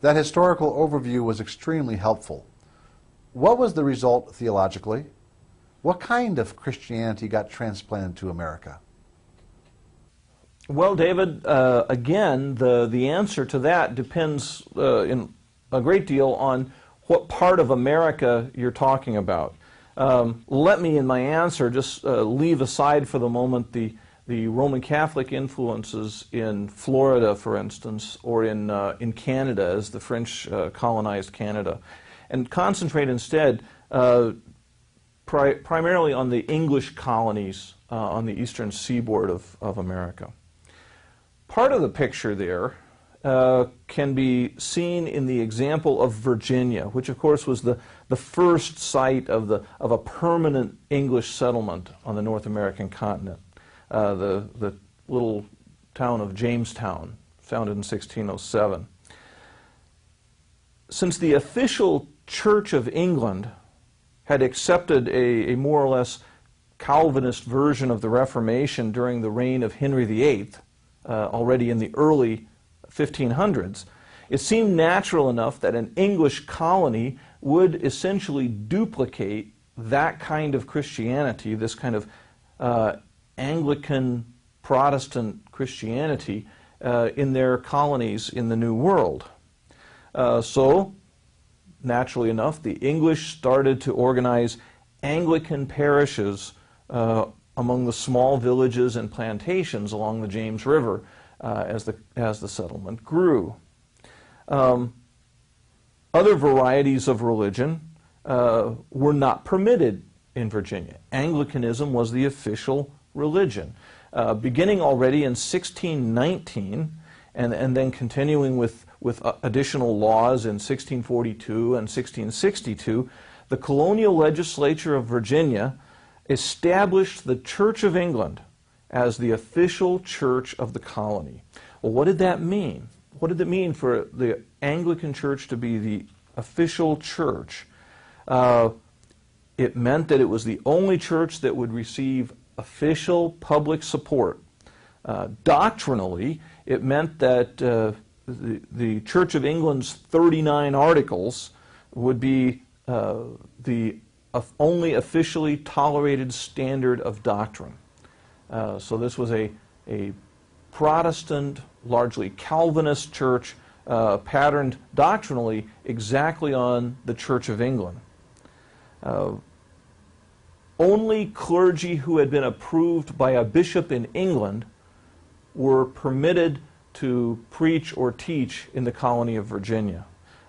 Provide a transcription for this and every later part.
That historical overview was extremely helpful. What was the result theologically? What kind of Christianity got transplanted to America? Well, David, again, the answer to that depends in a great deal on what part of America you're talking about. Let me, in my answer, just leave aside for the moment the Roman Catholic influences in Florida, for instance, or in Canada, as the French colonized Canada, and concentrate instead primarily on the English colonies on the eastern seaboard of America. Part of the picture there can be seen in the example of Virginia, which of course was the first site of a permanent English settlement on the North American continent. The little town of Jamestown, founded in 1607. Since the official Church of England had accepted a more or less Calvinist version of the Reformation during the reign of Henry VIII, already in the early 1500s, it seemed natural enough that an English colony would essentially duplicate that kind of Christianity, this kind of Anglican Protestant Christianity in their colonies in the New World. So, naturally enough, the English started to organize Anglican parishes among the small villages and plantations along the James River as the settlement grew. Other varieties of religion were not permitted in Virginia. Anglicanism was the official religion. Beginning already in 1619 and then continuing with additional laws in 1642 and 1662, the colonial legislature of Virginia established the Church of England as the official church of the colony. Well, what did that mean? What did it mean for the Anglican Church to be the official church? It meant that it was the only church that would receive official public support. Doctrinally, it meant that the Church of England's 39 articles would be the only officially tolerated standard of doctrine. So this was a Protestant, largely Calvinist church patterned doctrinally exactly on the Church of England. Only clergy who had been approved by a bishop in England were permitted to preach or teach in the colony of Virginia.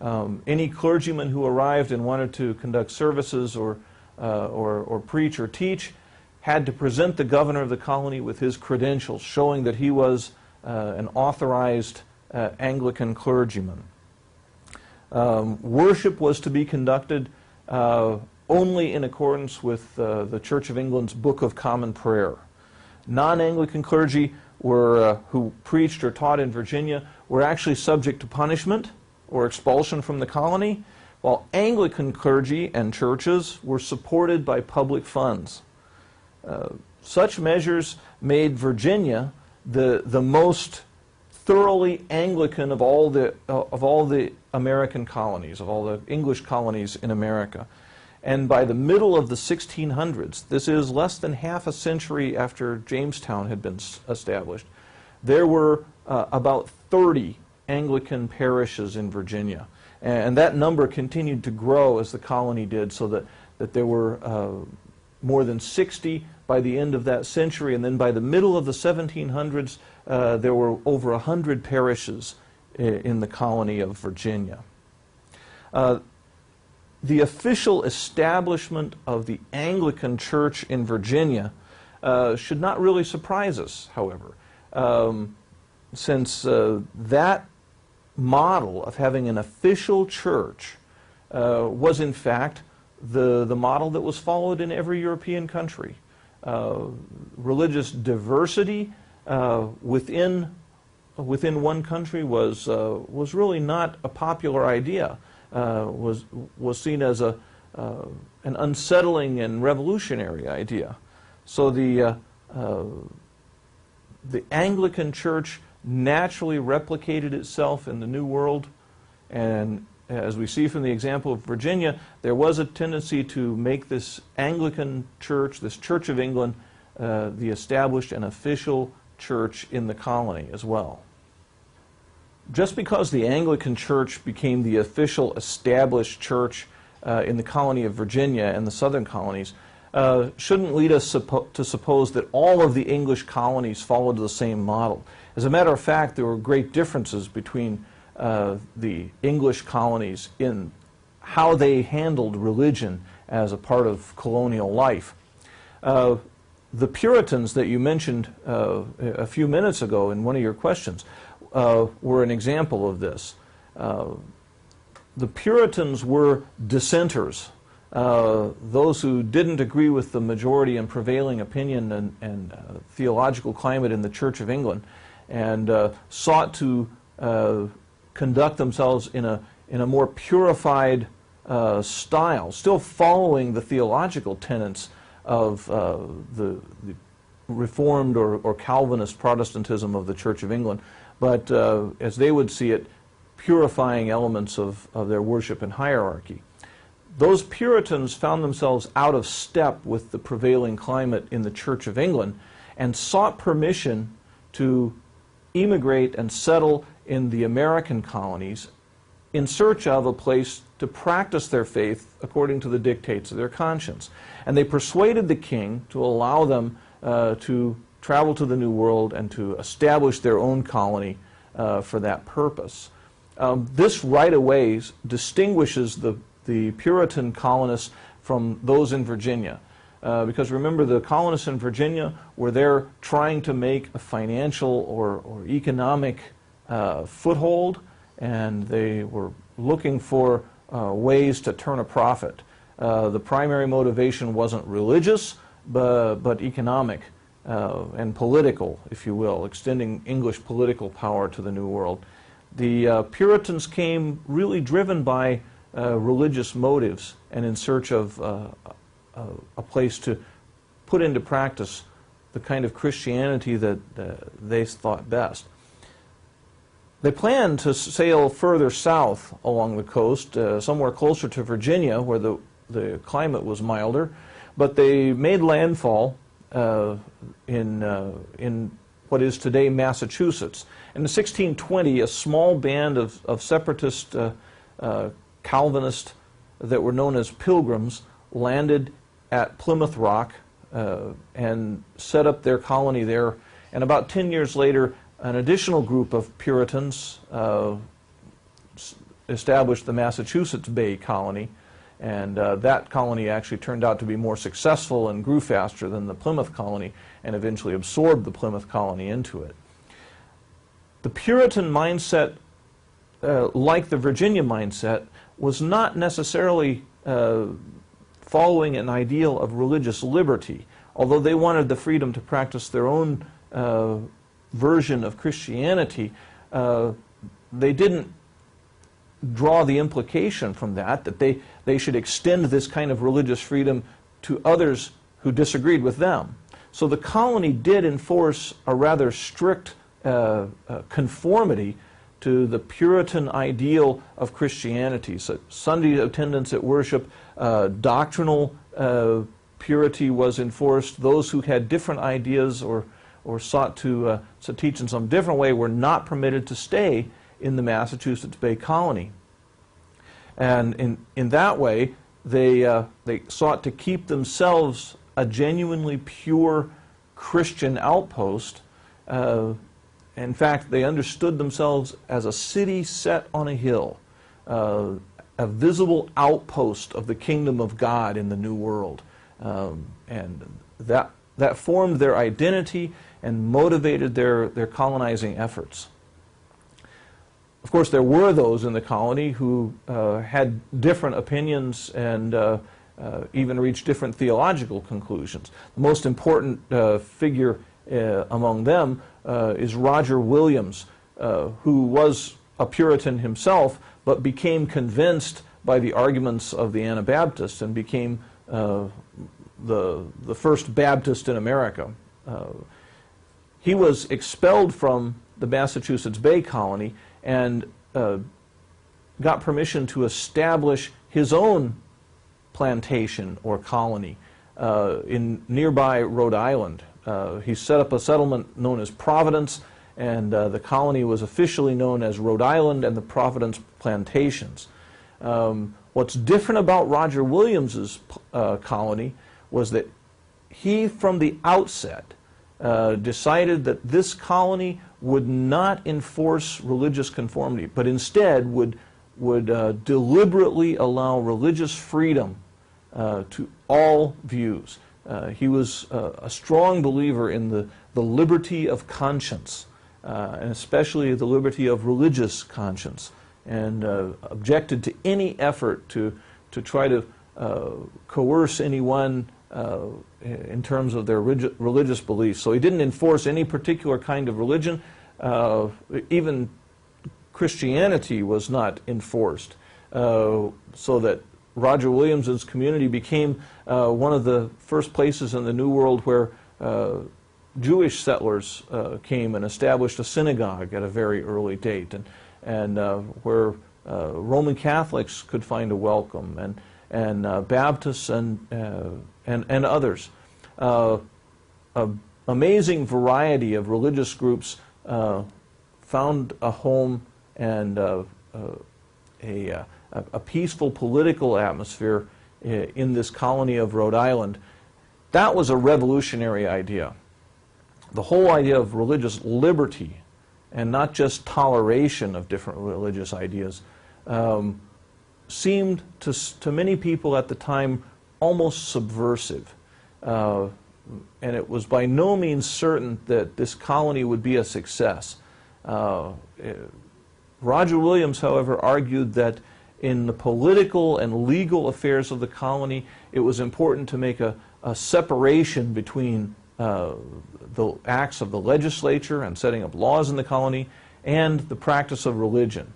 Any clergyman who arrived and wanted to conduct services or preach or teach had to present the governor of the colony with his credentials, showing that he was an authorized Anglican clergyman. Worship was to be conducted only in accordance with the Church of England's Book of Common Prayer. Non-Anglican clergy who preached or taught in Virginia were actually subject to punishment or expulsion from the colony, while Anglican clergy and churches were supported by public funds. Such measures made Virginia the most thoroughly Anglican of all the American colonies, of all the English colonies in America. And by the middle of the 1600s, this is less than half a century after Jamestown had been established, there were about 30 Anglican parishes in Virginia. And that number continued to grow as the colony did, so that there were more than 60 by the end of that century, and then by the middle of the 1700s, there were over 100 parishes in the colony of Virginia. The official establishment of the Anglican Church in Virginia should not really surprise us, however, since that model of having an official church was in fact the model that was followed in every European country. Religious diversity within one country was really not a popular idea. Was seen as an unsettling and revolutionary idea. So the Anglican Church naturally replicated itself in the New World And as we see from the example of Virginia, there was a tendency to make this Anglican church, this Church of England, the established and official church in the colony as well. Just because the Anglican Church became the official established church in the colony of Virginia and the southern colonies shouldn't lead us to suppose that all of the English colonies followed the same model. As a matter of fact, there were great differences between the English colonies in how they handled religion as a part of colonial life. The Puritans that you mentioned a few minutes ago in one of your questions were an example of this. The Puritans were dissenters, those who didn't agree with the majority and prevailing opinion and theological climate in the Church of England, and sought to conduct themselves in a more purified style, still following the theological tenets of the Reformed or Calvinist Protestantism of the Church of England, but as they would see it, purifying elements of their worship and hierarchy. Those Puritans found themselves out of step with the prevailing climate in the Church of England and sought permission to immigrate and settle in the American colonies in search of a place to practice their faith according to the dictates of their conscience. And they persuaded the king to allow them to travel to the New World and to establish their own colony for that purpose. This right away distinguishes the Puritan colonists from those in Virginia. Because remember, the colonists in Virginia were there trying to make a financial or economic foothold, and they were looking for ways to turn a profit. The primary motivation wasn't religious, but economic and political, if you will, extending English political power to the New World. The Puritans came really driven by religious motives and in search of a place to put into practice the kind of Christianity that they thought best. They planned to sail further south along the coast, somewhere closer to Virginia, where the climate was milder, but they made landfall in what is today Massachusetts. In 1620, a small band of separatist Calvinists that were known as Pilgrims landed at Plymouth Rock and set up their colony there. And about 10 years later, an additional group of Puritans established the Massachusetts Bay Colony, and that colony actually turned out to be more successful and grew faster than the Plymouth Colony, and eventually absorbed the Plymouth Colony into it. The Puritan mindset, like the Virginia mindset, was not necessarily following an ideal of religious liberty, although they wanted the freedom to practice their own version of Christianity. They didn't draw the implication from that they should extend this kind of religious freedom to others who disagreed with them. So the colony did enforce a rather strict conformity to the Puritan ideal of Christianity. So Sunday attendance at worship, doctrinal purity was enforced. Those who had different ideas or sought to teach in some different way were not permitted to stay in the Massachusetts Bay Colony. And in that way, they sought to keep themselves a genuinely pure Christian outpost. In fact, they understood themselves as a city set on a hill, a visible outpost of the kingdom of God in the New World. And that formed their identity and motivated their colonizing efforts. Of course, there were those in the colony who had different opinions and even reached different theological conclusions. The most important figure among them is Roger Williams, who was a Puritan himself, but became convinced by the arguments of the Anabaptists and became the first Baptist in America. He was expelled from the Massachusetts Bay Colony and got permission to establish his own plantation or colony in nearby Rhode Island. He set up a settlement known as Providence, and the colony was officially known as Rhode Island and the Providence Plantations. What's different about Roger Williams's colony was that he, from the outset, decided that this colony would not enforce religious conformity, but instead would deliberately allow religious freedom to all views. He was a strong believer in the liberty of conscience, and especially the liberty of religious conscience, and objected to any effort to try to coerce anyone in terms of their religious beliefs. So he didn't enforce any particular kind of religion. Even Christianity was not enforced, so that Roger Williams's community became one of the first places in the New World where Jewish settlers came and established a synagogue at a very early date, and where Roman Catholics could find a welcome, and Baptists and others. Amazing variety of religious groups found a home and a peaceful political atmosphere in this colony of Rhode Island. That was a revolutionary idea. The whole idea of religious liberty, and not just toleration of different religious ideas, seemed to many people at the time almost subversive. And it was by no means certain that this colony would be a success. Roger Williams, however, argued that in the political and legal affairs of the colony, it was important to make a separation between the acts of the legislature and setting up laws in the colony and the practice of religion.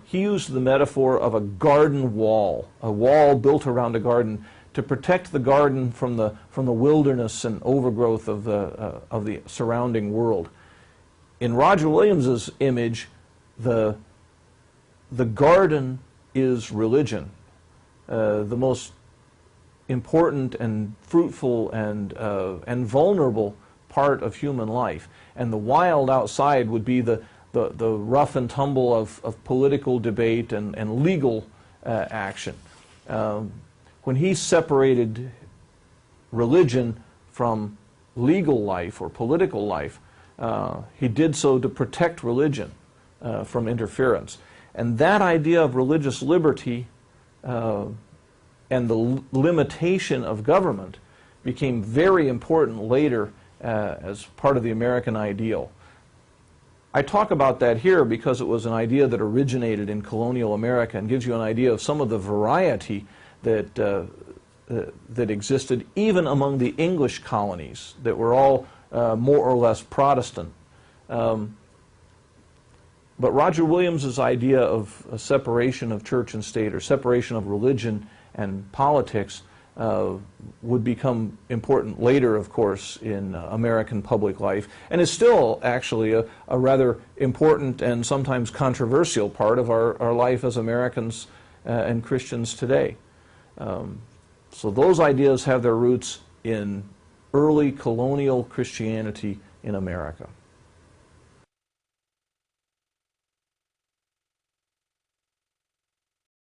He used the metaphor of a garden wall, a wall built around a garden to protect the garden from the wilderness and overgrowth of the surrounding world. In Roger Williams's image, the garden is religion, the most important and fruitful and vulnerable part of human life, and the wild outside would be the rough and tumble of political debate and legal action. When he separated religion from legal life or political life, he did so to protect religion from interference. And that idea of religious liberty and the limitation of government became very important later as part of the American ideal. I talk about that here because it was an idea that originated in colonial America and gives you an idea of some of the variety that existed even among the English colonies that were all more or less Protestant. But Roger Williams's idea of a separation of church and state, or separation of religion and politics, would become important later, of course, in American public life, and is still actually a rather important and sometimes controversial part of our life as Americans and Christians today. So those ideas have their roots in early colonial Christianity in America.